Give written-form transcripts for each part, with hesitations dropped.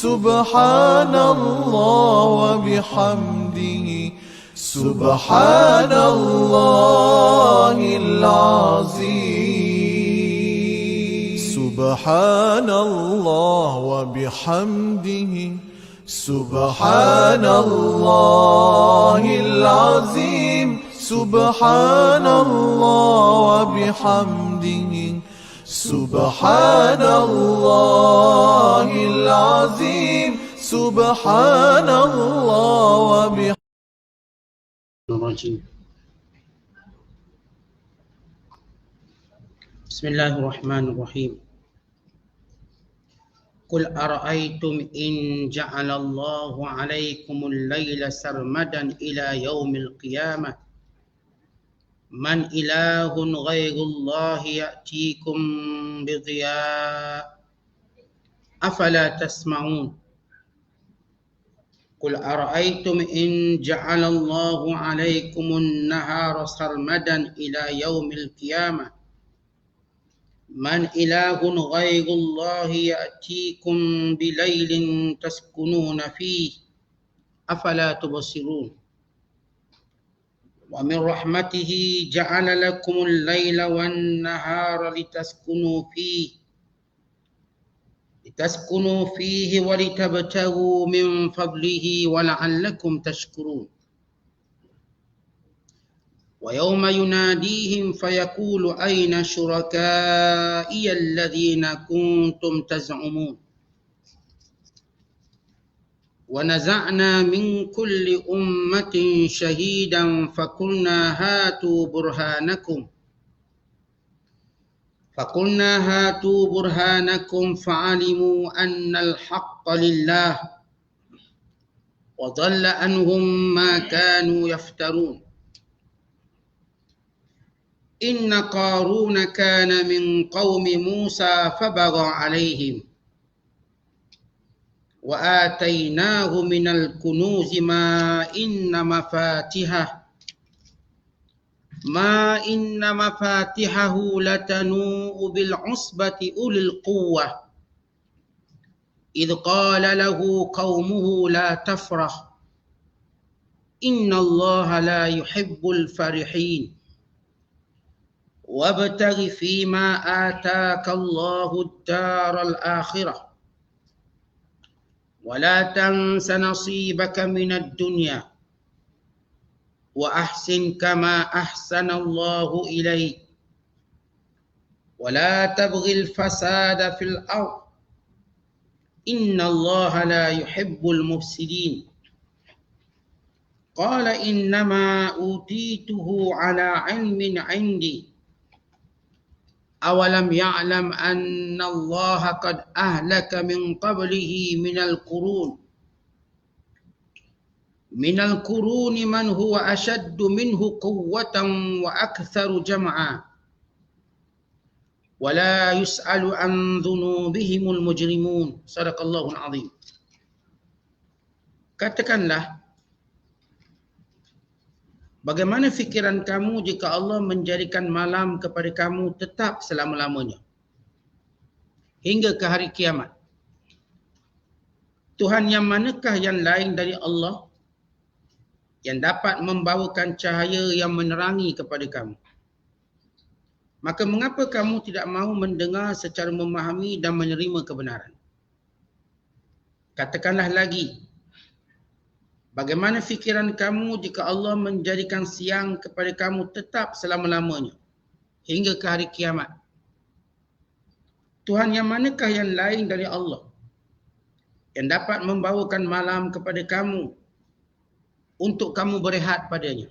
سبحان الله وبحمده سبحان الله العظيم سبحان الله وبحمده سبحان الله العظيم سبحان الله وبحمده سبحان الله العظيم سبحان الله وبحمده. بسم الله الرحمن الرحيم. قل أرأيتم إن جعل الله عليكم الليل سرمدا إلى يوم القيامة من إله غير الله يأتيكم بضياء أفلا تسمعون. قل أرأيتم إن جعل الله عليكم النهار سرمدا إلى يوم القيامة من إله غير الله يأتيكم بليل تسكنون فيه أفلا تبصرون. ومن رحمته جعل لكم الليل والنهار لتسكنوا فيه ولتبتغوا من فضله ولعلكم تشكرون. ويوم يناديهم فيقول أين شركائي الذين كنتم تزعمون. ونزعنا من كل أمة شهيدا فقلنا هاتوا برهانكم فعلموا أن الحق لله وضل عنهم ما كانوا يفترون. إن قارون كان من قوم موسى فبغى عليهم وآتيناه من الكنوز ما إن مفاتحه لتنوء بالعصبة أولي القوة إذ قال له قومه لا تفرح إن الله لا يحب الفرحين وابتغ فيما آتاك الله الدار الآخرة ولا تنس نصيبك من الدنيا وأحسن كما أحسن الله إليك ولا تبغ الفساد في الأرض إن الله لا يحب المفسدين. قال إنما أوتيته على علم عندي أولم يعلم أن الله قد أهلك من قبله من القرون من هو أشد منه قوة وأكثر جمعا ولا يسأل عن ذنوبهم المجرمون. صدق الله العظيم. Katakanlah, bagaimana fikiran kamu jika Allah menjadikan malam kepada kamu tetap selama-lamanya hingga ke hari kiamat? Tuhan yang manakah yang lain dari Allah yang dapat membawakan cahaya yang menerangi kepada kamu? Maka mengapa kamu tidak mahu mendengar secara memahami dan menerima kebenaran? Katakanlah lagi, bagaimana fikiran kamu jika Allah menjadikan siang kepada kamu tetap selama-lamanya hingga ke hari kiamat? Tuhan yang manakah yang lain dari Allah yang dapat membawakan malam kepada kamu untuk kamu berehat padanya?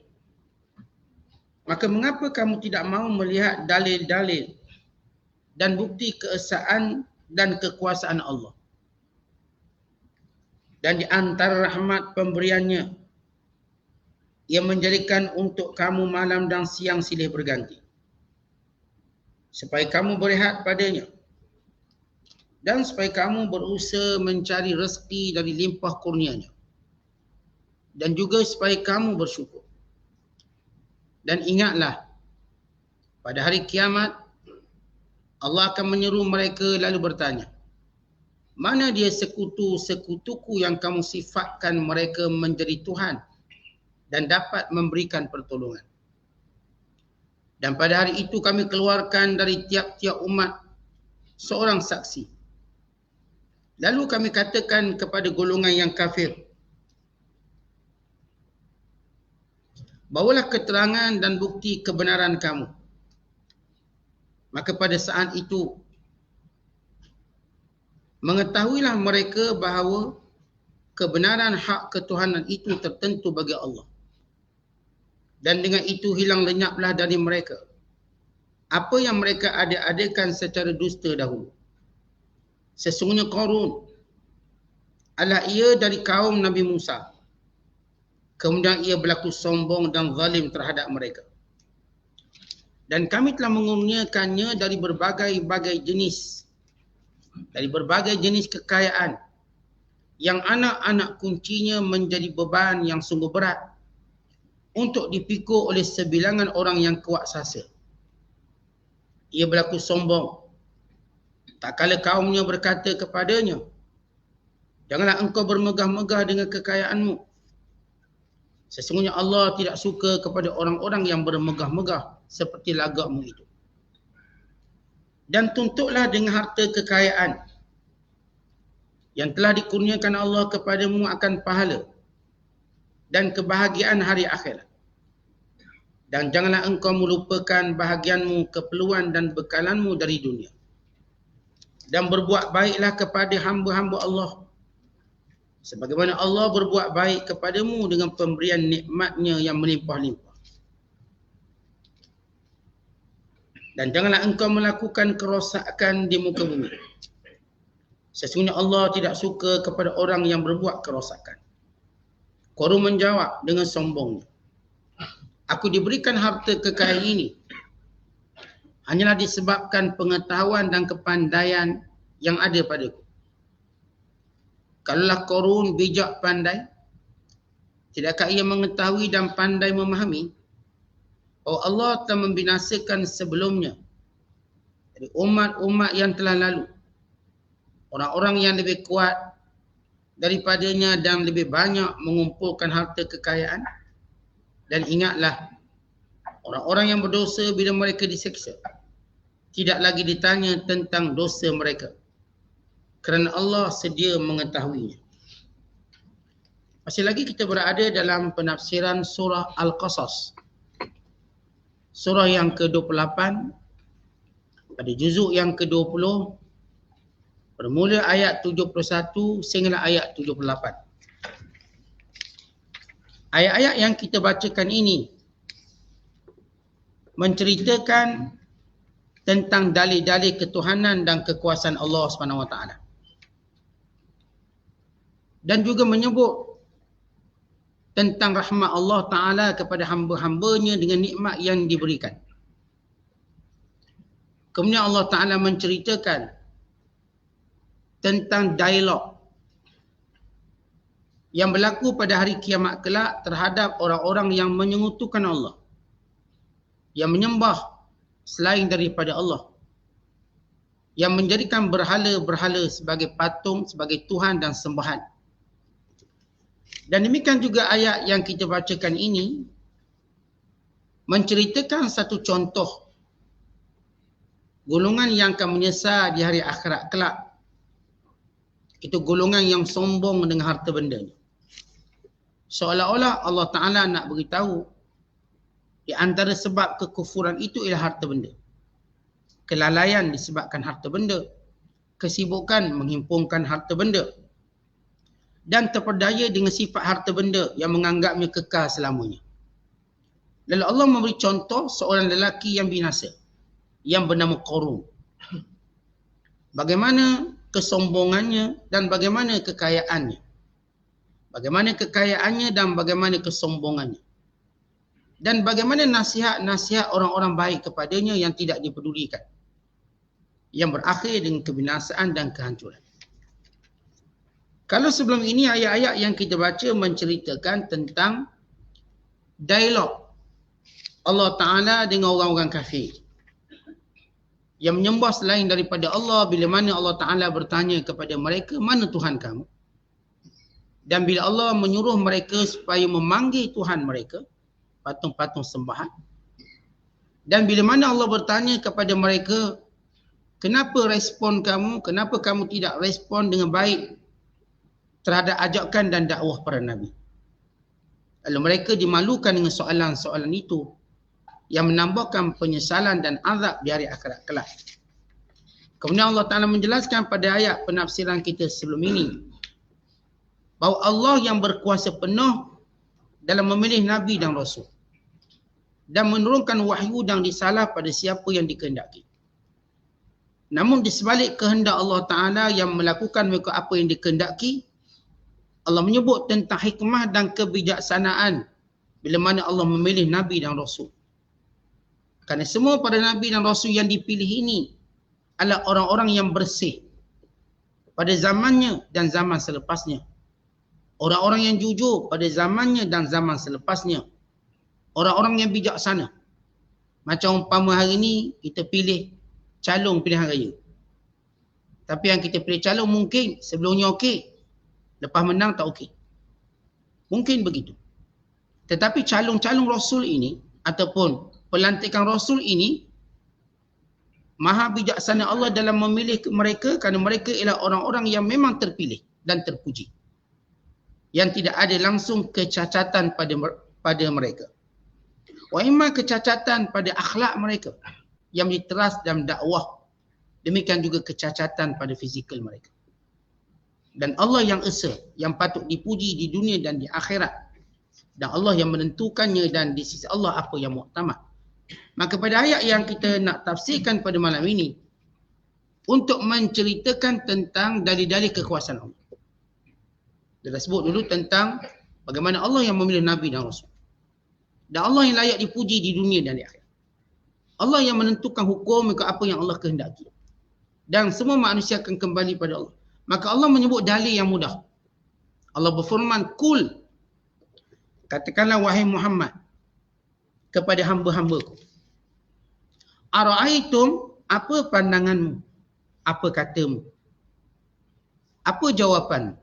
Maka mengapa kamu tidak mahu melihat dalil-dalil dan bukti keesaan dan kekuasaan Allah? Dan di antara rahmat pemberiannya yang menjadikan untuk kamu malam dan siang silih berganti, supaya kamu berehat padanya dan supaya kamu berusaha mencari rezeki dari limpah kurnianya, dan juga supaya kamu bersyukur. Dan ingatlah, pada hari kiamat Allah akan menyeru mereka lalu bertanya, Mana dia sekutu-sekutuku yang kamu sifatkan mereka menjadi Tuhan dan dapat memberikan pertolongan. Dan pada hari itu kami keluarkan dari tiap-tiap umat seorang saksi. Lalu kami katakan kepada golongan yang kafir, bawalah keterangan dan bukti kebenaran kamu. Maka pada saat itu mengetahuilah mereka bahawa kebenaran hak ketuhanan itu tertentu bagi Allah. Dan dengan itu hilang lenyaplah dari mereka apa yang mereka ada-adakan secara dusta dahulu. Sesungguhnya Qarun adalah ia dari kaum Nabi Musa. Kemudian ia berlaku sombong dan zalim terhadap mereka. Dan kami telah mengurniakannya dari berbagai-bagai jenis kekayaan yang anak-anak kuncinya menjadi beban yang sungguh berat untuk dipikul oleh sebilangan orang yang kuat sasa. Ia berlaku sombong tak kala kaumnya berkata kepadanya, janganlah engkau bermegah-megah dengan kekayaanmu. Sesungguhnya Allah tidak suka kepada orang-orang yang bermegah-megah seperti lagakmu itu. Dan tuntutlah dengan harta kekayaan yang telah dikurniakan Allah kepadamu akan pahala dan kebahagiaan hari akhirat. Dan janganlah engkau melupakan bahagianmu, keperluan dan bekalanmu dari dunia. Dan berbuat baiklah kepada hamba-hamba Allah, sebagaimana Allah berbuat baik kepadamu dengan pemberian nikmatnya yang melimpah-limpah. Dan janganlah engkau melakukan kerosakan di muka bumi. Sesungguhnya Allah tidak suka kepada orang yang berbuat kerosakan. Qarun menjawab dengan sombongnya, aku diberikan harta kekayaan ini hanyalah disebabkan pengetahuan dan kepandaian yang ada padaku. Kalaulah Qarun bijak pandai, tidakkah ia mengetahui dan pandai memahami bahawa Allah telah membinasakan sebelumnya dari umat-umat yang telah lalu orang-orang yang lebih kuat daripadanya dan lebih banyak mengumpulkan harta kekayaan? Dan ingatlah, orang-orang yang berdosa bila mereka diseksa tidak lagi ditanya tentang dosa mereka, kerana Allah sedia mengetahuinya. Masih lagi kita berada dalam penafsiran surah Al-Qasas, surah yang ke-28 pada juzuk yang ke-20, bermula ayat 71 sehingga ayat 78. Ayat-ayat yang kita bacakan ini menceritakan tentang dalil-dalil ketuhanan dan kekuasaan Allah SWT. Dan juga menyebut tentang rahmat Allah Ta'ala kepada hamba-hambanya dengan nikmat yang diberikan. Kemudian Allah Ta'ala menceritakan tentang dialog yang berlaku pada hari kiamat kelak terhadap orang-orang yang menyekutukan Allah, yang menyembah selain daripada Allah, yang menjadikan berhala-berhala sebagai patung, sebagai Tuhan dan sembahan. Dan demikian juga ayat yang kita bacakan ini menceritakan satu contoh golongan yang akan menyesal di hari akhirat kelak. Itu golongan yang sombong dengan harta bendanya. Seolah-olah Allah Ta'ala nak beritahu di antara sebab kekufuran itu ialah harta benda. Kelalaian disebabkan harta benda, kesibukan menghimpunkan harta benda, dan terpedaya dengan sifat harta benda yang menganggapnya kekal selamanya. Lalu Allah memberi contoh seorang lelaki yang binasa yang bernama Qarun. Bagaimana kesombongannya dan bagaimana kekayaannya. Bagaimana kekayaannya dan bagaimana kesombongannya. Dan bagaimana nasihat-nasihat orang-orang baik kepadanya yang tidak dipedulikan, yang berakhir dengan kebinasaan dan kehancuran. Kalau sebelum ini ayat-ayat yang kita baca menceritakan tentang dialog Allah Ta'ala dengan orang-orang kafir. yang menyembah selain daripada Allah, bila mana Allah Ta'ala bertanya kepada mereka, mana Tuhan kamu? Dan bila Allah menyuruh mereka supaya memanggil Tuhan mereka, patung-patung sembahan. Dan bila mana Allah bertanya kepada mereka, kenapa respon kamu, kenapa kamu tidak respon dengan baik terhadap ajakan dan dakwah para Nabi? Lalu mereka dimalukan dengan soalan-soalan itu, yang menambahkan penyesalan dan azab di hari akhirat kelak. Kemudian Allah Ta'ala menjelaskan pada ayat penafsiran kita sebelum ini, bahawa Allah yang berkuasa penuh dalam memilih Nabi dan Rasul, dan menurunkan wahyu dan risalah pada siapa yang dikehendaki. Namun di sebalik kehendak Allah Ta'ala yang melakukan mengikut apa yang dikehendaki, Allah menyebut tentang hikmah dan kebijaksanaan bila mana Allah memilih Nabi dan Rasul. Kerana semua pada Nabi dan Rasul yang dipilih ini adalah orang-orang yang bersih pada zamannya dan zaman selepasnya. Orang-orang yang jujur pada zamannya dan zaman selepasnya. Orang-orang yang bijaksana. Macam umpama hari ini kita pilih calon pilihan raya. Tapi yang kita pilih calon mungkin sebelumnya okey, lepas menang tak okey. Mungkin begitu. Tetapi calon-calon Rasul ini ataupun pelantikan Rasul ini, maha bijaksana Allah dalam memilih mereka kerana mereka ialah orang-orang yang memang terpilih dan terpuji. Yang tidak ada langsung kecacatan pada mereka. Wa imma kecacatan pada akhlak mereka yang diteras dalam dakwah. Demikian juga kecacatan pada fizikal mereka. Dan Allah yang esa, yang patut dipuji di dunia dan di akhirat. Dan Allah yang menentukannya dan di sisi Allah apa yang muktamad. Maka pada ayat yang kita nak tafsirkan pada malam ini, untuk menceritakan tentang dalil-dalil kekuasaan Allah. Dia dah sebut dulu tentang bagaimana Allah yang memilih Nabi dan Rasul. Dan Allah yang layak dipuji di dunia dan di akhirat. Allah yang menentukan hukum mengikut apa yang Allah kehendaki. Dan semua manusia akan kembali pada Allah. Maka Allah menyebut dalil yang mudah. Allah berfirman, Kul, katakanlah wahai Muhammad kepada hamba-hambaku, Ara'aitum, apa pandanganmu? Apa katamu? Apa jawapan?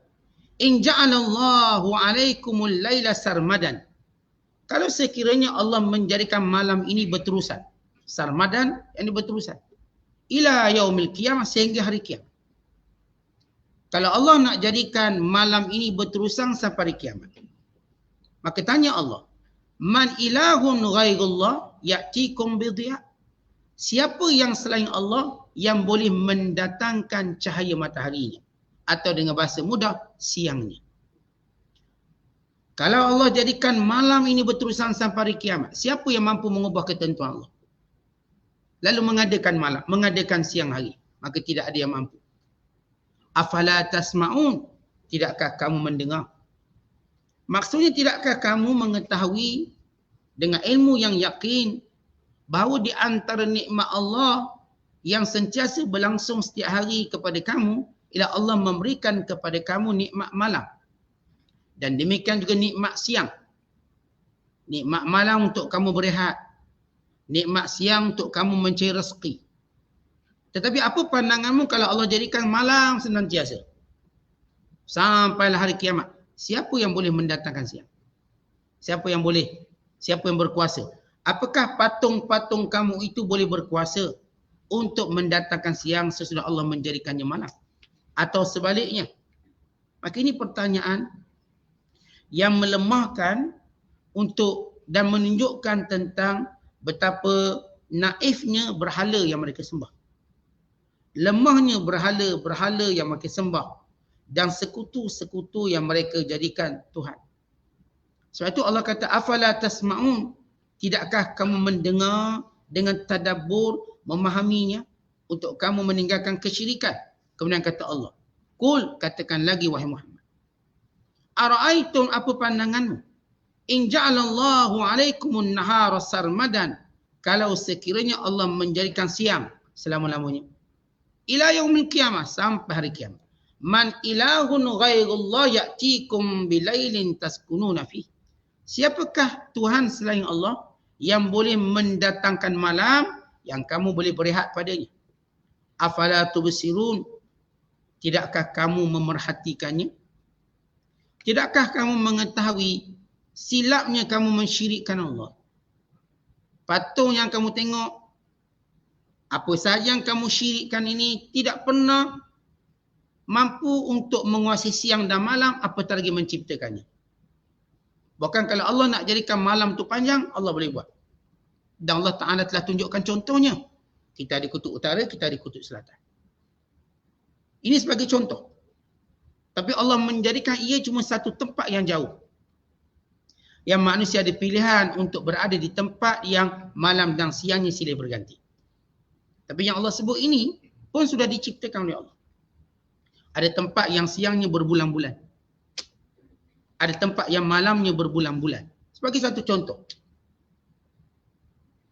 In ja'alallahu alaikumul laila sarmadan. Kalau sekiranya Allah menjadikan malam ini berterusan. Sarmadan, yang ini berterusan. Ila yaumil qiyamah, sehingga hari kiamat. Kalau Allah nak jadikan malam ini berterusan sampai hari kiamat, maka tanya Allah, Man ilahun ghairullah ya'tikum bidhiya. Siapa yang selain Allah yang boleh mendatangkan cahaya mataharinya? Atau dengan bahasa mudah, siangnya. Kalau Allah jadikan malam ini berterusan sampai hari kiamat, siapa yang mampu mengubah ketentuan Allah? Lalu mengadakan malam, mengadakan siang hari. Maka tidak ada yang mampu. Afala tasma'un, tidakkah kamu mendengar? Maksudnya tidakkah kamu mengetahui dengan ilmu yang yakin bahawa di antara nikmat Allah yang sentiasa berlangsung setiap hari kepada kamu ialah Allah memberikan kepada kamu nikmat malam. Dan demikian juga nikmat siang. Nikmat malam untuk kamu berehat. Nikmat siang untuk kamu mencari rezeki. Tetapi apa pandanganmu kalau Allah jadikan malam senantiasa sampailah hari kiamat? Siapa yang boleh mendatangkan siang? Siapa yang boleh? Siapa yang berkuasa? Apakah patung-patung kamu itu boleh berkuasa untuk mendatangkan siang sesudah Allah menjadikannya malam? Atau sebaliknya? Maka ini pertanyaan yang melemahkan untuk dan menunjukkan tentang betapa naifnya berhala yang mereka sembah. Lemahnya berhala-berhala yang mereka sembah. Dan sekutu-sekutu yang mereka jadikan Tuhan. Sebab itu Allah kata, Afala tasma'un, tidakkah kamu mendengar dengan tadabbur, memahaminya, untuk kamu meninggalkan kesyirikan? Kemudian kata Allah, Kul, katakan lagi wahai Muhammad, Ara'aitum, apa pandanganmu? In ja'alallahu alaikumun nahara sarmadan, kalau sekiranya Allah menjadikan siang selama-lamanya. Ila yaumil qiyamah, sampai hari kiamat. Man ilahun ghairullah ya'tikum bilailin taskununa fi. Siapakah Tuhan selain Allah yang boleh mendatangkan malam yang kamu boleh berehat padanya? Afala tubsirun? Tidakkah kamu memerhatikannya? Tidakkah kamu mengetahui silapnya kamu mensyirikkan Allah? Patung yang kamu tengok, apa sahaja yang kamu syirikkan ini tidak pernah mampu untuk menguasai siang dan malam, apatah lagi menciptakannya. Bahkan kalau Allah nak jadikan malam tu panjang, Allah boleh buat. Dan Allah Ta'ala telah tunjukkan contohnya. Kita di kutub utara, kita di kutub selatan. Ini sebagai contoh. Tapi Allah menjadikan ia cuma satu tempat yang jauh. Yang manusia ada pilihan untuk berada di tempat yang malam dan siangnya silih berganti. Tapi yang Allah sebut ini pun sudah diciptakan oleh Allah. Ada tempat yang siangnya berbulan-bulan. Ada tempat yang malamnya berbulan-bulan. Sebagai satu contoh.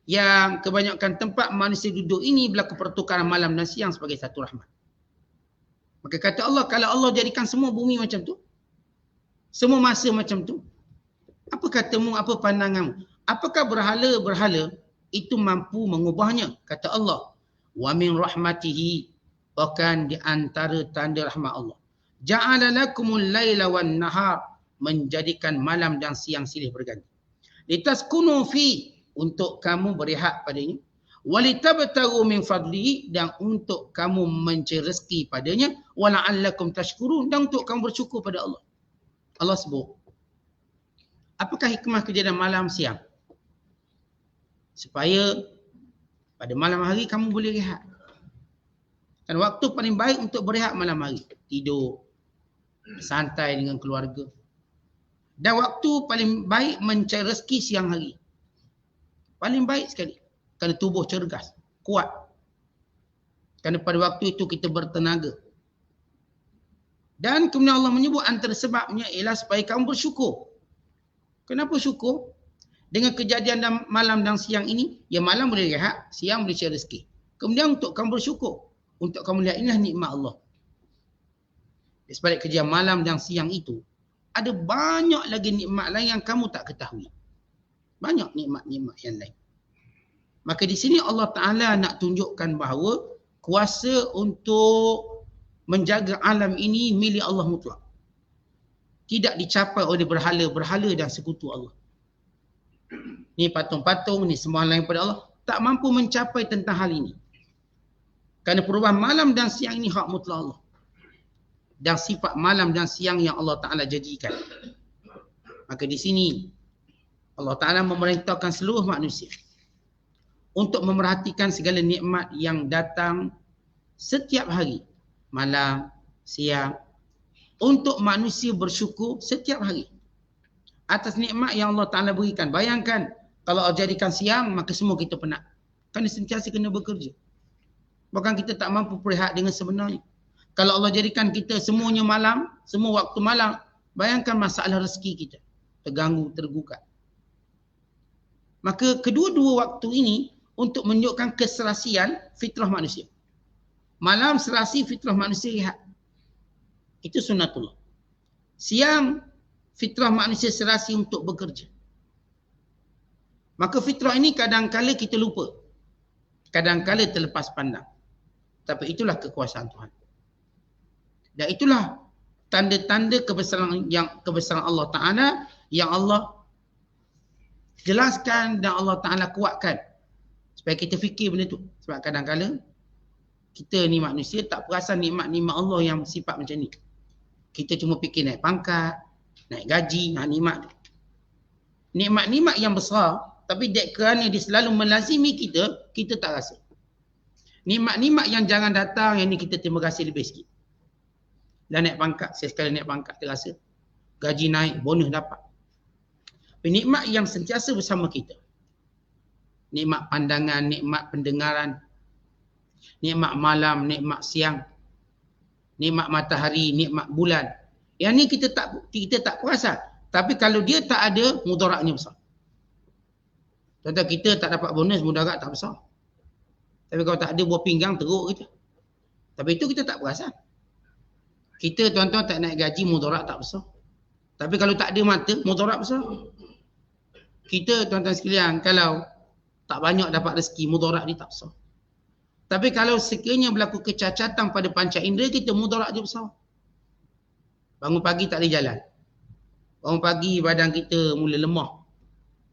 Yang kebanyakan tempat manusia duduk ini berlaku pertukaran malam dan siang sebagai satu rahmat. Maka kata Allah, kalau Allah jadikan semua bumi macam tu, semua masa macam tu, apa katamu, apa pandanganmu? Apakah berhala-berhala itu mampu mengubahnya? Kata Allah, wa min rahmatihi, bahkan di antara tanda rahmat Allah, ja'ala lakumul laila wan nahar, menjadikan malam dan siang silih berganti. Litaskunu fi, untuk kamu berehat padanya. Walitabtagu min fadlihi, dan untuk kamu mencari rezeki padanya. Wala'allakum tashkurun, dan untuk kamu bersyukur pada Allah. Allah sebut, apakah hikmah kejadian malam siang? Supaya pada malam hari kamu boleh rehat. Dan waktu paling baik untuk berehat malam hari, tidur, santai dengan keluarga. Dan waktu paling baik mencari rezeki siang hari. Paling baik sekali. Kerana tubuh cergas, kuat. Kerana pada waktu itu kita bertenaga. Dan kemudian Allah menyebut antara sebabnya ialah supaya kamu bersyukur. Kenapa syukur? Dengan kejadian malam dan siang ini, ya malam boleh rehat, siang boleh cari rezeki. Kemudian untuk kamu bersyukur. Untuk kamu lihat inilah nikmat Allah. Di sebalik kejadian malam dan siang itu, ada banyak lagi nikmat lain yang kamu tak ketahui. Banyak nikmat-nikmat yang lain. Maka di sini Allah Ta'ala nak tunjukkan bahawa kuasa untuk menjaga alam ini milik Allah mutlak. Tidak dicapai oleh berhala-berhala dan sekutu Allah. Ni patung-patung, ni semua lain pada Allah, tak mampu mencapai tentang hal ini. Kerana perubahan malam dan siang ini hak mutlak Allah. Dan sifat malam dan siang yang Allah Ta'ala jadikan. Maka di sini Allah Ta'ala memerintahkan seluruh manusia untuk memerhatikan segala nikmat yang datang setiap hari, malam, siang, untuk manusia bersyukur setiap hari atas nikmat yang Allah Ta'ala berikan. Bayangkan kalau Allah jadikan siang, maka semua kita penat. Kerana sentiasa kena bekerja. Bahkan kita tak mampu berehat dengan sebenarnya. Kalau Allah jadikan kita semuanya malam, semua waktu malam, bayangkan masalah rezeki kita. Terganggu, tergugat. Maka kedua-dua waktu ini untuk menunjukkan keserasian fitrah manusia. Malam serasi fitrah manusia rehat. Itu sunnatullah. Siang fitrah manusia serasi untuk bekerja. Maka fitrah ini kadang-kala kita lupa. Kadang-kala terlepas pandang. Tapi itulah kekuasaan Tuhan. Dan itulah tanda-tanda kebesaran Allah Ta'ala yang Allah jelaskan dan Allah Ta'ala kuatkan. Supaya kita fikir benda tu. Sebab kadang-kadang kita ni manusia tak perasan nikmat-nikmat Allah yang sifat macam ni. Kita cuma fikir naik pangkat, naik gaji, nikmat. Nikmat-nikmat yang besar, tapi kerana dia selalu melazimi kita, kita tak rasa. Nikmat-nikmat yang jangan datang, yang ni kita terima kasih lebih sikit. Dan naik pangkat, saya sekali naik pangkat terasa. Gaji naik, bonus dapat. Nikmat yang sentiasa bersama kita. Nikmat pandangan, nikmat pendengaran, nikmat malam, nikmat siang, nikmat matahari, nikmat bulan. Yang ni kita tak perasan. Tapi kalau dia tak ada, mudaratnya besar. Contoh kita tak dapat bonus, mudarat tak besar. Tapi kalau tak ada buah pinggang, teruk kita. Tapi itu kita tak perasan. Kita tuan-tuan tak naik gaji, mudarat tak besar. Tapi kalau tak ada mata, mudarat besar. Kita tuan-tuan sekalian, kalau tak banyak dapat rezeki, mudarat dia tak besar. Tapi kalau sekiranya berlaku kecacatan pada panca indera kita, mudarat dia besar. Bangun pagi tak boleh jalan. Bangun pagi badan kita mula lemah.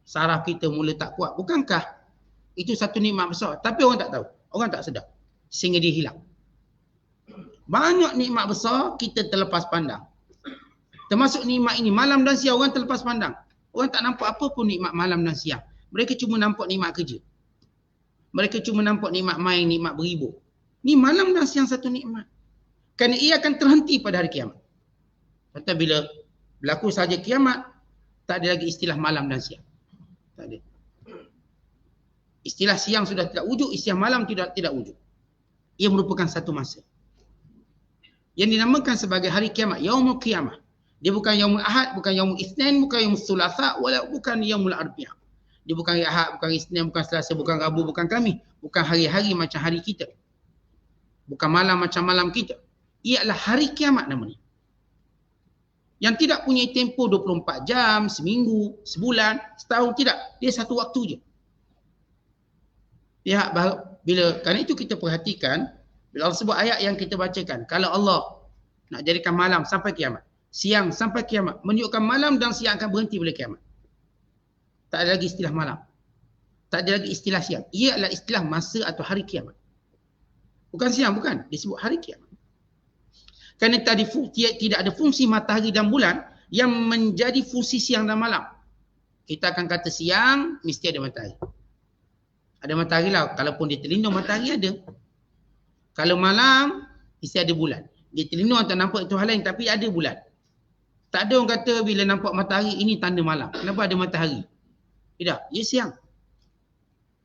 Saraf kita mula tak kuat. Bukankah itu satu nikmat besar? Tapi orang tak tahu. Orang tak sedar. Sehingga dia hilang. Banyak nikmat besar kita terlepas pandang. Termasuk nikmat ini. Malam dan siang orang terlepas pandang. Orang tak nampak apa pun nikmat malam dan siang. Mereka cuma nampak nikmat kerja. Mereka cuma nampak nikmat main, nikmat berhibur. Ni malam dan siang satu nikmat. Kerana ia akan terhenti pada hari kiamat. Kata bila berlaku sahaja kiamat, tak ada lagi istilah malam dan siang. Tak ada. Istilah siang sudah tidak wujud, istilah malam tidak wujud. Ia merupakan satu masa. Yang dinamakan sebagai hari kiamat, Yaumul Qiyamah. Dia bukan Yaumul Ahad, bukan Yaumul Isnin, bukan Yaumul Thulatha, bukan Yaumul Arbi'ah. Dia bukan Ahad, bukan Isnin, bukan Selasa, bukan Rabu, bukan Khamis. Bukan hari-hari macam hari kita. Bukan malam macam malam kita. Ia adalah hari kiamat namanya. Yang tidak punya tempoh 24 jam, seminggu, sebulan, setahun, tidak. Dia satu waktu je. Kerana itu kita perhatikan, bila Allah sebut ayat yang kita bacakan, kalau Allah nak jadikan malam sampai kiamat, siang sampai kiamat, menunjukkan malam dan siang akan berhenti bila kiamat. Tak ada lagi istilah malam. Tak ada lagi istilah siang. Ia adalah istilah masa atau hari kiamat. Bukan siang, bukan. Disebut hari kiamat. Kerana tadi tidak ada fungsi matahari dan bulan yang menjadi fungsi siang dan malam. Kita akan kata siang, mesti ada matahari. Ada matahari lah. Kalaupun dia terlindung, matahari ada. Kalau malam, mesti ada bulan. Dia terlindung atau nampak itu hal lain, tapi ada bulan. Tak ada orang kata bila nampak matahari, ini tanda malam. Kenapa ada matahari? Tidak, ia siang.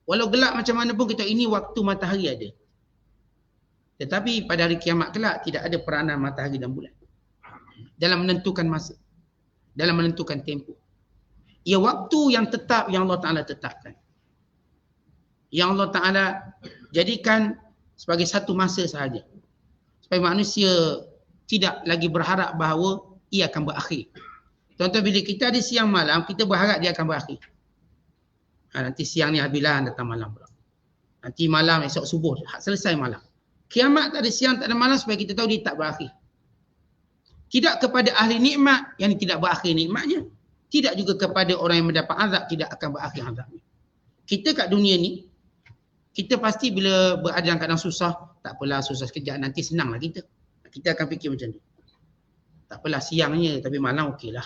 Walau gelap macam mana pun kita ini waktu matahari ada. Tetapi pada hari kiamat kelak tidak ada peranan matahari dan bulan dalam menentukan masa, dalam menentukan tempoh. Ia waktu yang tetap yang Allah Ta'ala tetapkan. Yang Allah Ta'ala jadikan sebagai satu masa sahaja. Supaya manusia tidak lagi berharap bahawa ia akan berakhir. Contoh bila kita ada siang malam, kita berharap dia akan berakhir. Nanti siang ni habislah, datang malam pula. Nanti malam, esok subuh, selesai malam. Kiamat tak ada siang, tak ada malam supaya kita tahu dia tak berakhir. Tidak kepada ahli nikmat yang tidak berakhir nikmatnya. Tidak juga kepada orang yang mendapat azab tidak akan berakhir azabnya. Kita kat dunia ni, kita pasti bila berada dalam keadaan susah, tak apalah susah sekejap, nanti senanglah kita. Kita akan fikir macam ni. Tak apalah siangnya, tapi malam okeylah.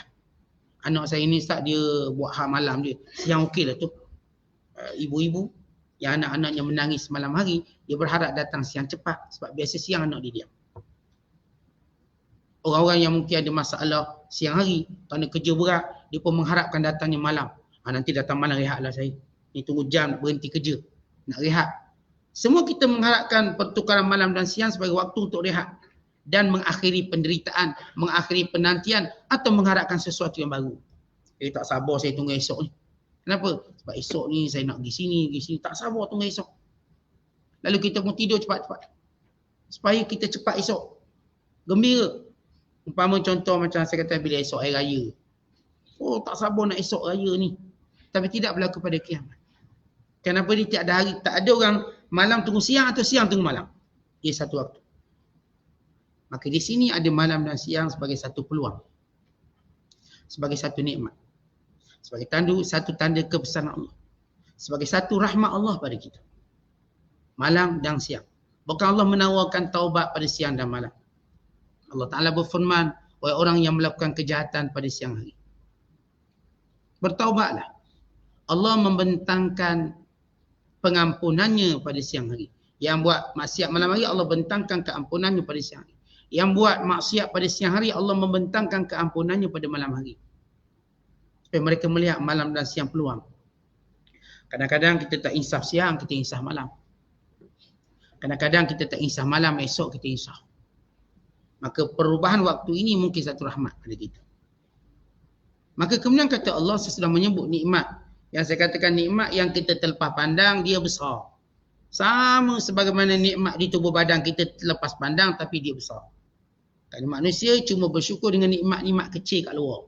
Anak saya ni start dia buat hal malam dia. Siang okeylah tu. Ibu-ibu yang anak-anaknya menangis malam hari, dia berharap datang siang cepat sebab biasa siang anak dia diam. Orang-orang yang mungkin ada masalah siang hari, kerana kerja berat, dia pun mengharapkan datangnya malam. Nanti datang malam rehatlah saya. Ni tunggu jam nak berhenti kerja, nak rehat. Semua kita mengharapkan pertukaran malam dan siang sebagai waktu untuk rehat dan mengakhiri penderitaan, mengakhiri penantian atau mengharapkan sesuatu yang baru. Jadi tak sabar saya tunggu esok ni. Kenapa? Sebab esok ni saya nak pergi sini. Tak sabar tunggu esok. Lalu kita pun tidur cepat-cepat. Supaya kita cepat esok. Gembira. Umpama contoh macam saya kata bila esok hari raya. Oh tak sabar nak esok raya ni. Tapi tidak berlaku pada kiamat. Kenapa dia tak ada hari, tak ada orang malam tunggu siang atau siang tunggu malam. Ia satu waktu. Maka di sini ada malam dan siang sebagai satu peluang. Sebagai satu nikmat. Sebagai satu tanda kebesaran Allah. Sebagai satu rahmat Allah pada kita. Malam dan siang. Bukan Allah menawarkan taubat pada siang dan malam. Allah Ta'ala berfirman, wahai orang yang melakukan kejahatan pada siang hari, bertaubatlah. Allah membentangkan pengampunannya pada siang hari. Yang buat maksiat malam hari, Allah bentangkan keampunannya pada siang hari. Yang buat maksiat pada siang hari, Allah membentangkan keampunannya pada malam hari. Supaya mereka melihat malam dan siang peluang. Kadang-kadang kita tak insaf siang, kita insaf malam. Kadang-kadang kita tak insaf malam, esok kita insaf. Maka perubahan waktu ini mungkin satu rahmat pada kita. Maka kemudian kata Allah sesudah menyebut nikmat. Yang saya katakan nikmat yang kita terlepas pandang, dia besar. Sama sebagaimana nikmat di tubuh badan kita terlepas pandang tapi dia besar. Kerana manusia cuma bersyukur dengan nikmat-nikmat kecil kat luar.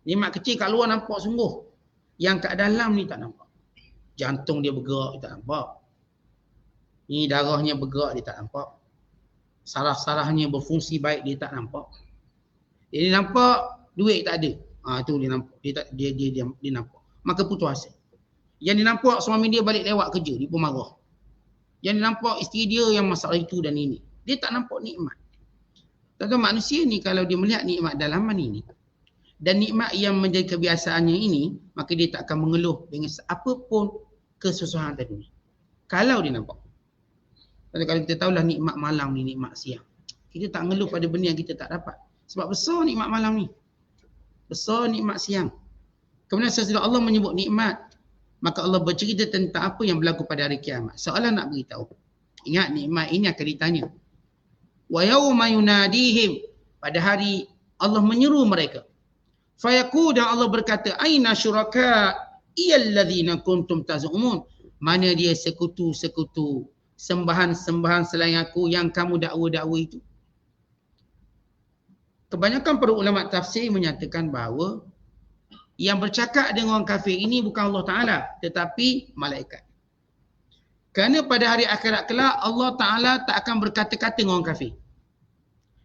Nikmat kecil kat luar nampak sungguh. Yang kat dalam ni tak nampak. Jantung dia bergerak, tak nampak. Ini darahnya bergerak, dia tak nampak. Saraf-sarafnya berfungsi baik, dia tak nampak. Dia nampak duit tak ada. Tu dia nampak. Dia nampak. Maka putus asa. Yang dia nampak suami dia balik lewat kerja, dia pun marah. Yang dia nampak isteri dia yang masalah itu dan ini. Dia tak nampak nikmat. Tuan-tuan, manusia ni kalau dia melihat nikmat dalaman ini dan nikmat yang menjadi kebiasaannya ini, maka dia tak akan mengeluh dengan apapun kesusahan dunia. Kalau dia nampak. Kalau kita tahulah nikmat malam ni, nikmat siang, kita tak mengeluh pada benda yang kita tak dapat. Sebab besar nikmat malam ni. Besar nikmat siang. Kemudian sesudah Allah menyebut nikmat, maka Allah bercerita tentang apa yang berlaku pada hari kiamat. Seolah nak beritahu. Ingat, nikmat ini akan ditanya. Wa yawma yunadihim, pada hari Allah menyeru mereka. Fayaqul, dan Allah berkata, aina syuraka iyalladzina kuntum tazumun. Mana dia sekutu-sekutu, sembahan-sembahan selain aku yang kamu dakwa-dakwa itu. Kebanyakan para ulama tafsir menyatakan bahawa yang bercakap dengan orang kafir ini bukan Allah Ta'ala, tetapi malaikat. Kerana pada hari akhirat kelak, Allah Ta'ala tak akan berkata-kata dengan orang kafir.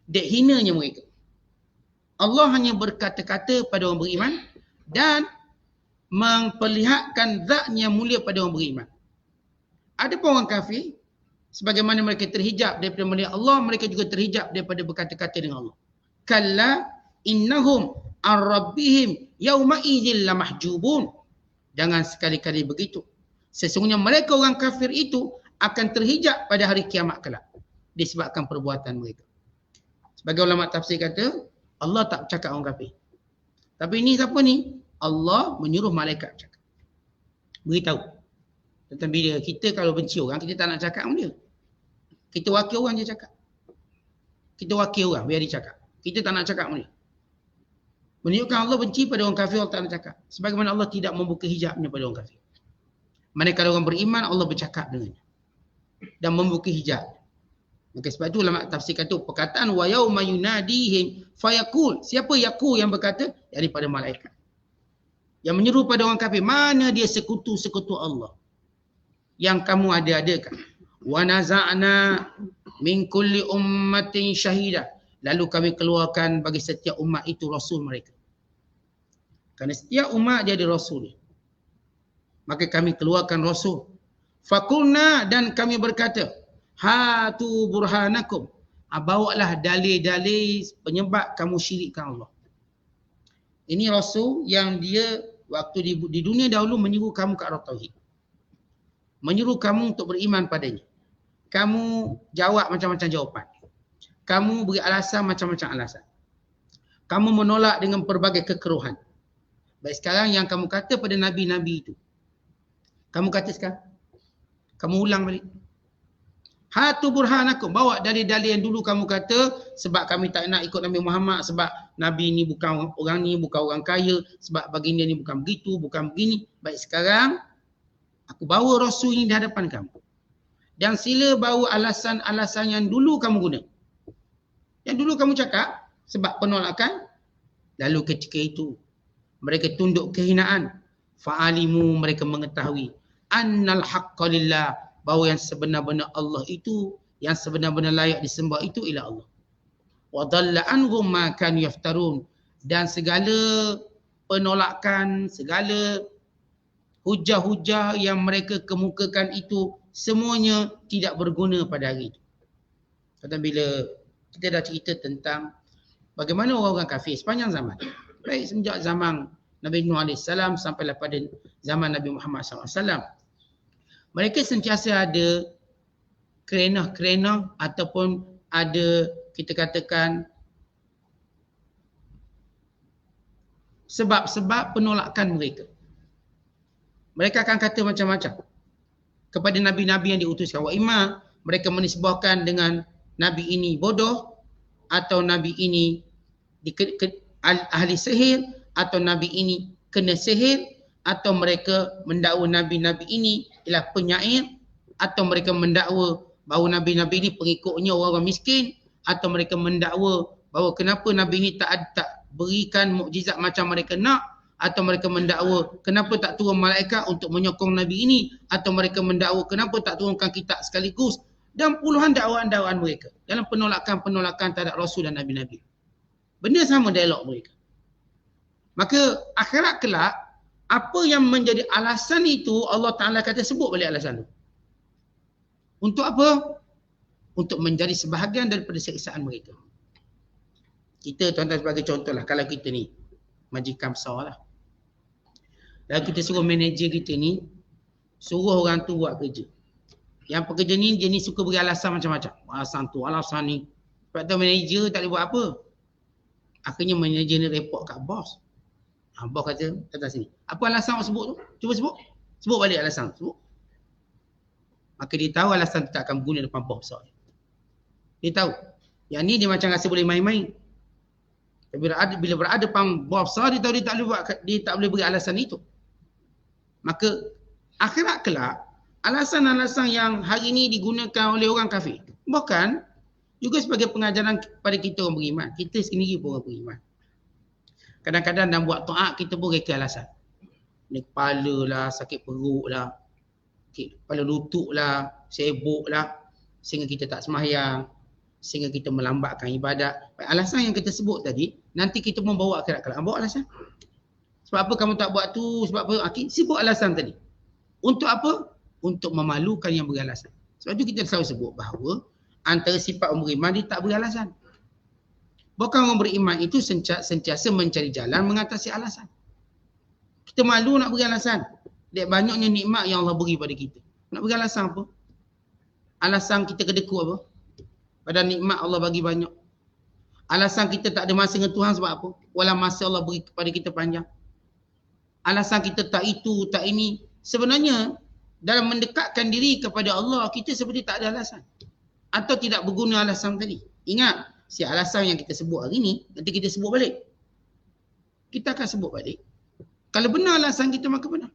Dek hinanya mereka. Allah hanya berkata-kata pada orang beriman dan memperlihatkan zatnya mulia pada orang beriman. Ada pun orang kafir, sebagaimana mereka terhijab daripada melihat Allah, mereka juga terhijab daripada berkata-kata dengan Allah. Kalla innahum an rabbihim yawma idzil lamahjubun. Jangan sekali-kali begitu. Sesungguhnya mereka orang kafir itu akan terhijab pada hari kiamat kelak disebabkan perbuatan mereka. Sebagai ulama tafsir kata, Allah tak cakap orang kafir. Tapi ini siapa ni? Allah menyuruh malaikat cakap. Beritahu. Tentang bila kita kalau benci orang, kita tak nak cakap dengan dia. Kita wakil orang dia cakap. Kita wakil orang biar dia cakap. Kita tak nak cakap dengan dia. Menunjukkan Allah benci pada orang kafir, Allah tak nak cakap. Sebagaimana Allah tidak membuka hijabnya pada orang kafir. Manakala orang beriman, Allah bercakap dengannya. Dan membuka hijab. Maka sebab itu ulama tafsir kata perkataan wa yauma yunadihim fayaqul. Siapa yaqul yang berkata? Daripada malaikat. Yang menyeru pada orang kafir, mana dia sekutu-sekutu Allah yang kamu ada-adakan. Wa naza'na min kulli ummatin syahida. Lalu kami keluarkan bagi setiap umat itu rasul mereka. Kerana setiap umat dia ada rasul. Maka kami keluarkan rasul. Fakulna, dan kami berkata, hatu burhanakum. Bawalah dalil-dalil penyebab kamu syirikkan Allah. Ini rasul yang dia waktu di dunia dahulu menyuruh kamu ke arah tauhid. Menyuruh kamu untuk beriman padanya. Kamu jawab macam-macam jawapan. Kamu beri alasan macam-macam alasan. Kamu menolak dengan pelbagai kekeruhan. Baik, sekarang yang kamu kata pada nabi-nabi itu, kamu kata sekarang, kamu ulang balik. Hatu burhanakum, bawa dalil-dalil yang dulu kamu kata sebab kami tak nak ikut Nabi Muhammad, sebab Nabi ni bukan orang ni, bukan orang kaya, sebab baginda ni bukan begitu, bukan begini. Baik, sekarang aku bawa rasul ini di hadapan kamu. Dan sila bawa alasan-alasan yang dulu kamu guna. Yang dulu kamu cakap sebab penolakan. Lalu ketika itu mereka tunduk kehinaan. Fa'alimu, mereka mengetahui. Annal haqqa lillah, bahawa yang sebenar-benar Allah itu, yang sebenar-benar layak disembah itu ialah Allah. Wa dhalla anhum ma kanu yaftarun, dan segala penolakan, segala hujah-hujah yang mereka kemukakan itu semuanya tidak berguna pada hari itu. Kata bila kita dah cerita tentang bagaimana orang-orang kafir sepanjang zaman, baik sejak zaman Nabi Nuh AS sampailah pada zaman Nabi Muhammad SAW, mereka sentiasa ada kerenah-kerenah ataupun ada, kita katakan, sebab-sebab penolakan mereka. Mereka akan kata macam-macam kepada nabi-nabi yang diutuskan. Wa imma mereka menisbahkan dengan nabi ini bodoh, atau nabi ini ahli sihir, atau nabi ini kena sihir, atau mereka mendakwa nabi-nabi ini ialah penyair, atau mereka mendakwa bahawa nabi-nabi ini pengikutnya orang-orang miskin, atau mereka mendakwa bahawa kenapa nabi ini tak berikan mukjizat macam mereka nak, atau mereka mendakwa kenapa tak turun malaikat untuk menyokong Nabi ini, atau mereka mendakwa kenapa tak turunkan kitab sekaligus, dan puluhan dakwaan-dakwaan mereka dalam penolakan-penolakan terhadap Rasul dan Nabi-Nabi. Benda sama dialog mereka. Maka akhirat kelak, apa yang menjadi alasan itu Allah Ta'ala kata sebut balik alasan itu. Untuk apa? Untuk menjadi sebahagian daripada siksaan mereka. Kita tuan-tuan sebagai contoh lah, kalau kita ni majikan besar lah. Dan kita suruh manager kita ni, suruh orang tu buat kerja. Yang pekerja ni dia ni suka beri alasan macam-macam. Alasan tu, alasan ni. Sebab tu manager tak boleh buat apa. Akhirnya manager ni report kat bos. Bos kata, datang sini. Apa alasan awak sebut tu? Cuba sebut. Sebut balik alasan. Sebut. Maka dia tahu alasan tu tak akan guna depan bos besar. Dia tahu. Yang ni dia macam rasa boleh main-main. Bila berada depan bos besar, dia tahu dia tak boleh beri alasan itu. Maka akhirat kelak, alasan-alasan yang hari ini digunakan oleh orang kafir, bukan juga sebagai pengajaran kepada kita orang beriman. Kita sendiri pun orang beriman. Kadang-kadang dalam buat taat kita pun reka alasan. Ni kepala lah, sakit perut lah, kepala lutut lah, sibuk lah, sehingga kita tak sembahyang, sehingga kita melambatkan ibadat. Alasan yang kita sebut tadi, nanti kita pun bawa akhirat kelak. Bawa alasan. Sebab apa kamu tak buat tu? Sebab apa? Sebut alasan tadi. Untuk apa? Untuk memalukan yang beralasan. Sebab itu kita selalu sebut bahawa antara sifat orang beriman dia tak beralasan. Bukan orang beriman itu sentiasa mencari jalan mengatasi alasan. Kita malu nak beri alasan. Dek banyaknya nikmat yang Allah beri pada kita. Nak beri alasan apa? Alasan kita kedekut apa? Padahal nikmat Allah bagi banyak. Alasan kita tak ada masa dengan Tuhan sebab apa? Walau masa Allah beri kepada kita panjang. Alasan kita tak itu, tak ini. Sebenarnya dalam mendekatkan diri kepada Allah, kita seperti tak ada alasan. Atau tidak berguna alasan tadi. Ingat, si alasan yang kita sebut hari ni, nanti kita sebut balik. Kita akan sebut balik. Kalau benar alasan kita, maka benar.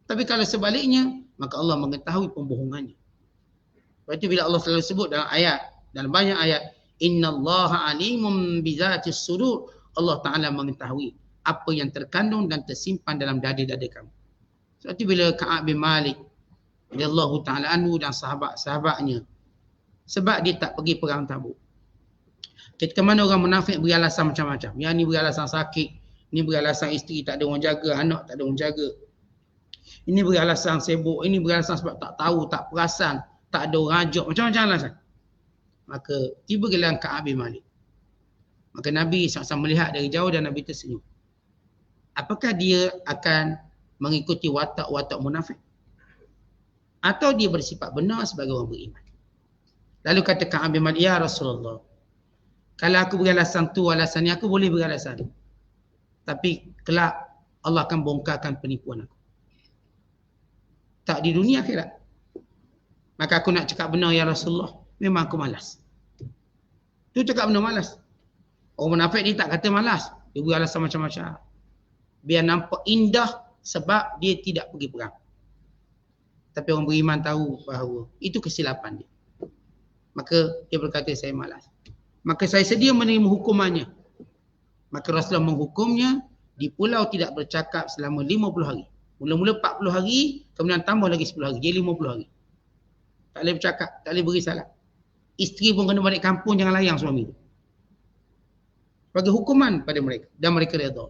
Tapi kalau sebaliknya, maka Allah mengetahui pembohongannya. Sebab itu bila Allah selalu sebut dalam ayat, dalam banyak ayat, innallaha alimun bizatis sudur, Allah Ta'ala mengetahui apa yang terkandung dan tersimpan dalam dada-dada kamu. Sebab itu bila Ka'ab bin Malik radhiyallahu ta'ala anhu dan sahabat-sahabatnya, sebab dia tak pergi perang Tabuk. Ketika mana orang munafik beri alasan macam-macam. Yang ni beri alasan sakit, ni beri alasan isteri tak ada orang jaga, anak tak ada orang jaga. Ini beri alasan sibuk, ini beri alasan sebab tak tahu, tak perasan, tak ada orang ajak, macam-macam alasan. Maka tiba giliran Ka'ab bin Malik. Maka Nabi SAW melihat dari jauh dan Nabi tersenyum. Apakah dia akan mengikuti watak-watak munafik? Atau dia bersifat benar sebagai orang beriman? Lalu kata Ka'ab bin Malik, ya Rasulullah, kalau aku beri alasan tu, alasan ni, aku boleh beri alasan. Tapi kelak Allah akan bongkarkan penipuan aku. Tak di dunia akhirat. Maka aku nak cakap benar ya Rasulullah, memang aku malas. Tu cakap benar malas. Orang munafik dia tak kata malas. Dia beri alasan macam-macam. Biar nampak indah sebab dia tidak pergi perang. Tapi orang beriman tahu bahawa itu kesilapan dia. Maka dia berkata saya malas. Maka saya sedia menerima hukumannya. Maka Rasulullah menghukumnya di pulau tidak bercakap selama 50 hari. Mula-mula 40 hari, kemudian tambah lagi 10 hari. Jadi 50 hari. Tak boleh bercakap, tak boleh beri salat. Isteri pun kena balik kampung, jangan layang suami itu. Bagi hukuman pada mereka. Dan mereka redha.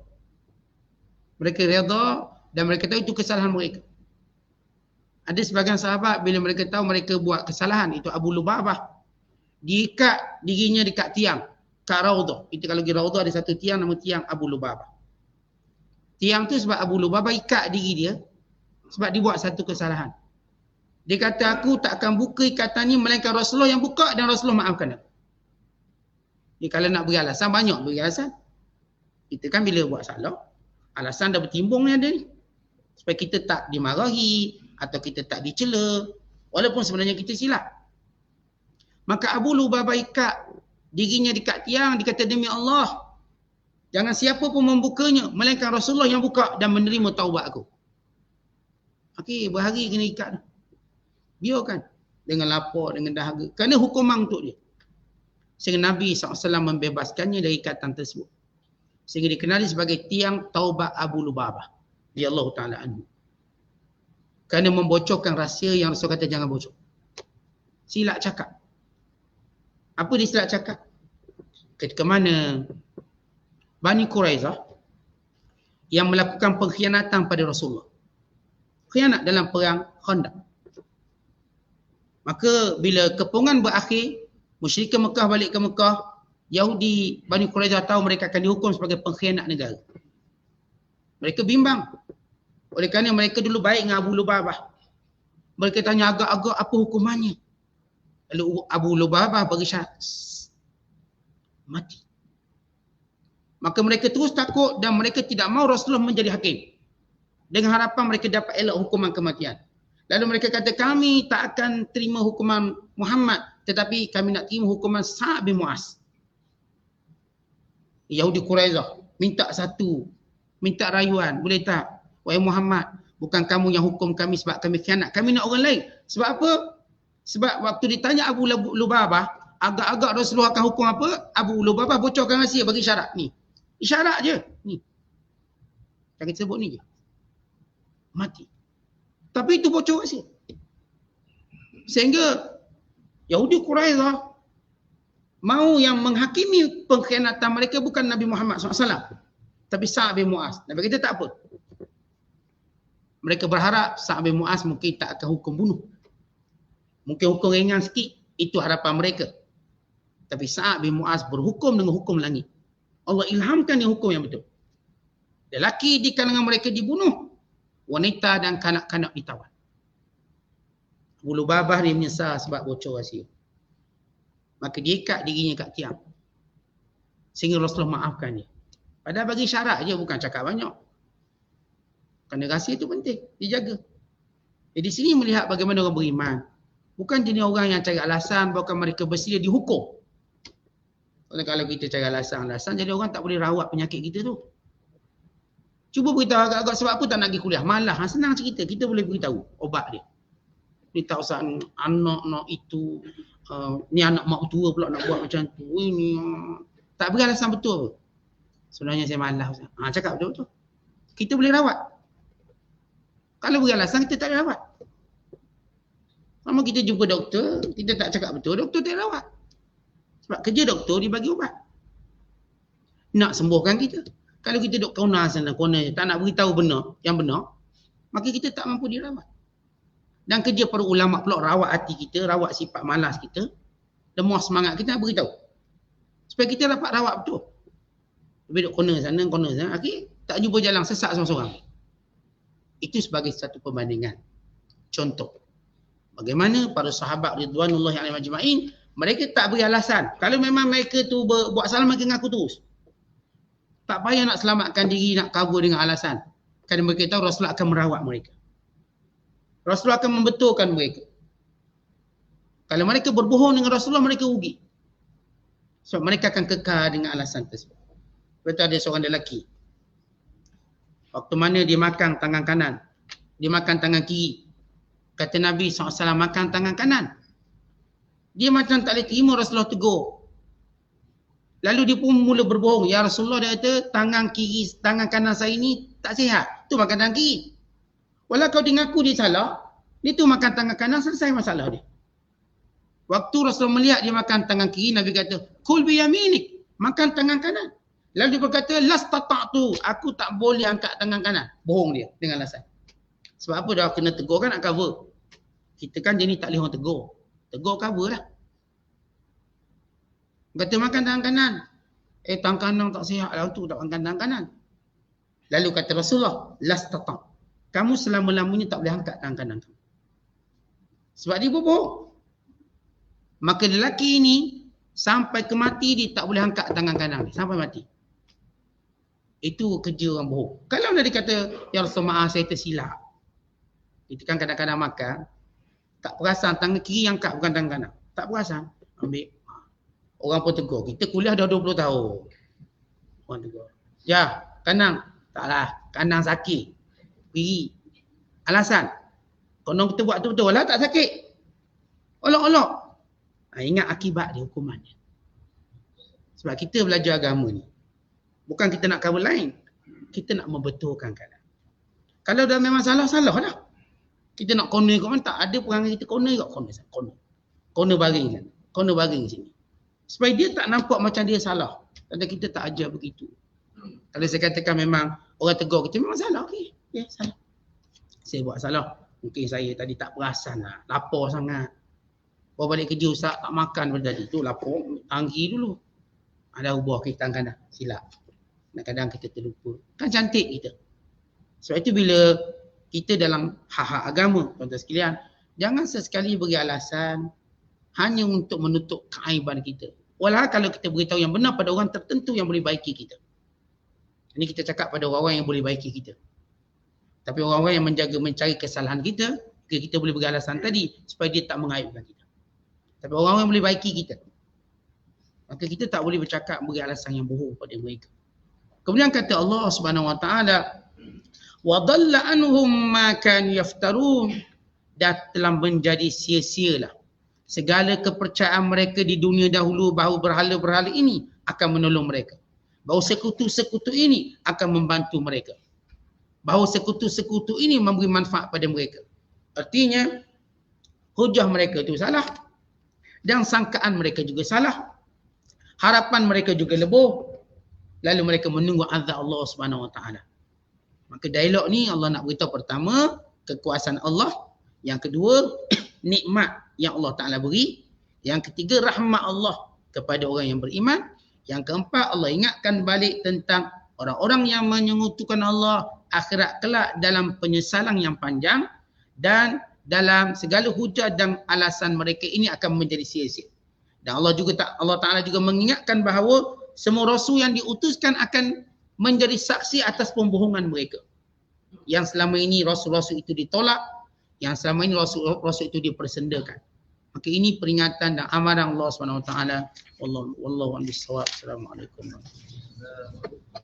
Mereka redha dan mereka tahu itu kesalahan mereka. Ada sebagian sahabat bila mereka tahu mereka buat kesalahan, itu Abu Lubabah, diikat dirinya dekat tiang, kat Raudah. Kita kalau pergi Raudah ada satu tiang nama tiang Abu Lubabah. Tiang tu sebab Abu Lubabah ikat diri dia sebab dia buat satu kesalahan. Dia kata aku tak akan buka ikatan ni melainkan Rasulullah yang buka dan Rasulullah maafkan aku. Dia kalau nak beri alasan, banyak beri alasan. Kita kan bila buat salah, alasan dah bertimbung ni ada ni. Supaya kita tak dimarahi atau kita tak dicela walaupun sebenarnya kita silap. Maka Abu Lubabah ikat dirinya dekat tiang, dia kata demi Allah, jangan siapa pun membukanya melainkan Rasulullah yang buka dan menerima taubat aku. Okey, berhari kena ikat. Biarkan dengan lapar, dengan dahaga. Kerana hukuman untuk dia. Sehingga Nabi SAW membebaskannya dari ikatan tersebut. sehingga dikenali sebagai tiang taubat Abu Lubabah radhiyallahu taala anhu. Kerana membocorkan rahsia yang Rasul kata jangan bocor. Silap cakap. Apa dia silap cakap? Ketika mana Bani Quraizah yang melakukan pengkhianatan pada Rasulullah. Khianat dalam perang Khandaq. Maka bila kepungan berakhir, musyrikin Mekah balik ke Mekah, Yahudi Bani Quraizah tahu mereka akan dihukum sebagai pengkhianat negara. Mereka bimbang. Oleh kerana mereka dulu baik dengan Abu Lubabah. Mereka tanya agak-agak apa hukumannya. Lalu Abu Lubabah bagi syarat. Mati. Maka mereka terus takut dan mereka tidak mahu Rasulullah menjadi hakim. Dengan harapan mereka dapat elak hukuman kematian. Lalu mereka kata kami tak akan terima hukuman Muhammad, tetapi kami nak terima hukuman Sa'ad bin Mu'az. Yahudi Quraizah minta satu, minta rayuan, boleh tak? Wahai Muhammad, bukan kamu yang hukum kami sebab kami khianat. Kami nak orang lain. Sebab apa? Sebab waktu ditanya Abu Lubabah, agak-agak Rasulullah akan hukum apa? Abu Lubabah bocorkan rahsia bagi syarat ni. Isyarat je. Ni. Yang kita sebut ni je. Mati. Tapi itu bocor rahsia. Sehingga Yahudi Quraizah mahu yang menghakimi pengkhianatan mereka bukan Nabi Muhammad SAW. Tapi Sa'ad bin Mu'az. Nabi kata tak apa. Mereka berharap Sa'ad bin Mu'az mungkin tak akan hukum bunuh. Mungkin hukum ringan sikit. Itu harapan mereka. Tapi Sa'ad bin Mu'az berhukum dengan hukum langit. Allah ilhamkan yang hukum yang betul. Lelaki di kalangan mereka dibunuh. Wanita dan kanak-kanak ditawan. Abu Lubabah dia menyesal sebab bocor rahsia. Maka dia ikat dirinya kat tiang. Sehingga Rasulullah maafkan dia. Padahal bagi syarat je, bukan cakap banyak. Kerana rahsia itu penting, dijaga. Jadi sini melihat bagaimana orang beriman. Bukan jenis orang yang cari alasan bahkan mereka bersedia dihukum. Kalau kita cari alasan, jadi orang tak boleh rawat penyakit kita tu. Cuba beritahu agak-agak sebab apa tak nak pergi kuliah. Malah, senang cerita. Kita boleh beritahu obat dia. Ni tak usah anak nak itu. Ni anak mak tua pula nak buat macam tu. Ini tak beri alasan betul apa. Sebenarnya saya malas. Cakap betul-betul. Kita boleh rawat. Kalau beri alasan, kita tak boleh rawat. Sama kita jumpa doktor, kita tak cakap betul, doktor tak rawat. Sebab kerja doktor dia bagi ubat. Nak sembuhkan kita. Kalau kita duk kona sana, kona tak nak beritahu benar, yang benar, maka kita tak mampu dirawat. Dan kerja para ulama pula rawat hati kita, rawat sifat malas kita, lemah semangat kita, beritahu. Supaya kita dapat rawat betul. Lebih duk kona sana, okay? Tak jumpa jalan, sesak seorang-seorang. Itu sebagai satu perbandingan. Contoh. Bagaimana para sahabat Ridwanullahi alaihim ajma'in, mereka tak beri alasan. Kalau memang mereka tu buat salah, mereka ngaku terus. Tak payah nak selamatkan diri, nak cover dengan alasan. Kerana mereka tahu Rasulullah akan merawat mereka. Rasulullah akan membetulkan mereka. Kalau mereka berbohong dengan Rasulullah, mereka rugi. Sebab mereka akan kekal dengan alasan tersebut. Betul ada seorang lelaki. Waktu mana dia makan tangan kanan, dia makan tangan kiri. Kata Nabi SAW, makan tangan kanan. Dia macam tak boleh terima, Rasulullah tegur. Lalu dia pun mula berbohong. Ya Rasulullah, dia kata tangan kiri, tangan kanan saya ni tak sihat. Tu makan tangan kiri. Walau kau dia ngaku dia salah, dia tu makan tangan kanan, selesai masalah dia. Waktu Rasulullah melihat dia makan tangan kiri, Nabi kata, kul biyaminik, makan tangan kanan. Lalu dia berkata, las tata'tu, aku tak boleh angkat tangan kanan. Bohong dia dengan alasan. Sebab apa dah kena tegur kan, nak cover. Kita kan dia ni tak boleh orang tegur. Tegur cover lah. Kata makan tangan kanan. Tangan kanan tak sihat lah tu, tak makan tangan kanan. Lalu kata Rasulullah, las tata'. Kamu selama-lamanya tak boleh angkat tangan kanan kamu. Sebab dia berbohong. Maka lelaki ini sampai ke mati dia tak boleh angkat tangan kanan dia. Sampai mati. Itu kerja orang bohong. Kalau dia kata, ya Rasulullah, maaf saya tersilap. Kita kan kadang-kadang makan, tak perasan tangan kiri yang angkat bukan tangan kanan. Tak perasan. Ambil. Orang pun tegur. Kita kuliah dah 20 tahun. Orang tegur. Ya, kanan. Taklah. Kanan sakit. Kiri. Alasan. Konon kita buat tu betul lah, tak sakit. Olok-olok. Ingat akibat dia, hukumannya. Sebab kita belajar agama ni. Bukan kita nak cover lain. Kita nak membetulkan keadaan. Kalau dah memang salah dah. Kita nak corner kat mana? Tak ada perangai kita corner kat corner. Corner baring kan. Corner baring sini. Supaya dia tak nampak macam dia salah. Tanda kita tak ajar begitu. Kalau saya katakan memang orang tegur kita memang salah. Okey. Ya, salah. Saya buat salah. Mungkin saya tadi tak perasan lah. Lapar sangat. Bawa balik kerja Ustaz tak makan pada tadi. Tu lapar. Tanggi dulu. Ada ubah kita kanan. Silap. Kadang-kadang kita terlupa. Kan cantik kita. Sebab itu bila kita dalam hak-hak agama, tuan-tuan sekalian, jangan sesekali beri alasan hanya untuk menutup keaiban kita. Walau kalau kita beritahu yang benar pada orang tertentu yang boleh baiki kita. Ini kita cakap pada orang-orang yang boleh baiki kita. Tapi orang-orang yang mencari kesalahan kita, kita boleh beri alasan tadi supaya dia tak mengaibkan kita. Tapi orang-orang yang boleh baiki kita, maka kita tak boleh bercakap beri alasan yang bohong pada mereka. Kemudian kata Allah Subhanahu Wa Taala, wa dhalla anhum ma kan yaftarun, dan telah menjadi sia-sialah segala kepercayaan mereka di dunia dahulu bahawa berhala-berhala ini akan menolong mereka, bahawa sekutu-sekutu ini akan membantu mereka, bahawa sekutu-sekutu ini memberi manfaat pada mereka. Artinya hujah mereka itu salah dan sangkaan mereka juga salah, harapan mereka juga lebuh, lalu mereka menunggu azab Allah Subhanahu Wa Taala. Maka dialog ni Allah nak beritahu pertama kekuasaan Allah, yang kedua nikmat yang Allah Taala beri, yang ketiga rahmat Allah kepada orang yang beriman, yang keempat Allah ingatkan balik tentang orang-orang yang menyekutukan Allah akhirat kelak dalam penyesalan yang panjang, dan dalam segala hujah dan alasan mereka ini akan menjadi sia-sia. Dan Allah Taala juga mengingatkan bahawa semua rasul yang diutuskan akan menjadi saksi atas pembohongan mereka. Yang selama ini rasul-rasul itu ditolak, yang selama ini rasul-rasul itu dipersendakan. Maka ini peringatan dan amaran Allah Subhanahu Wa Taala. Wallahu a'lam bishawab. Assalamualaikum warahmatullahi wabarakatuh.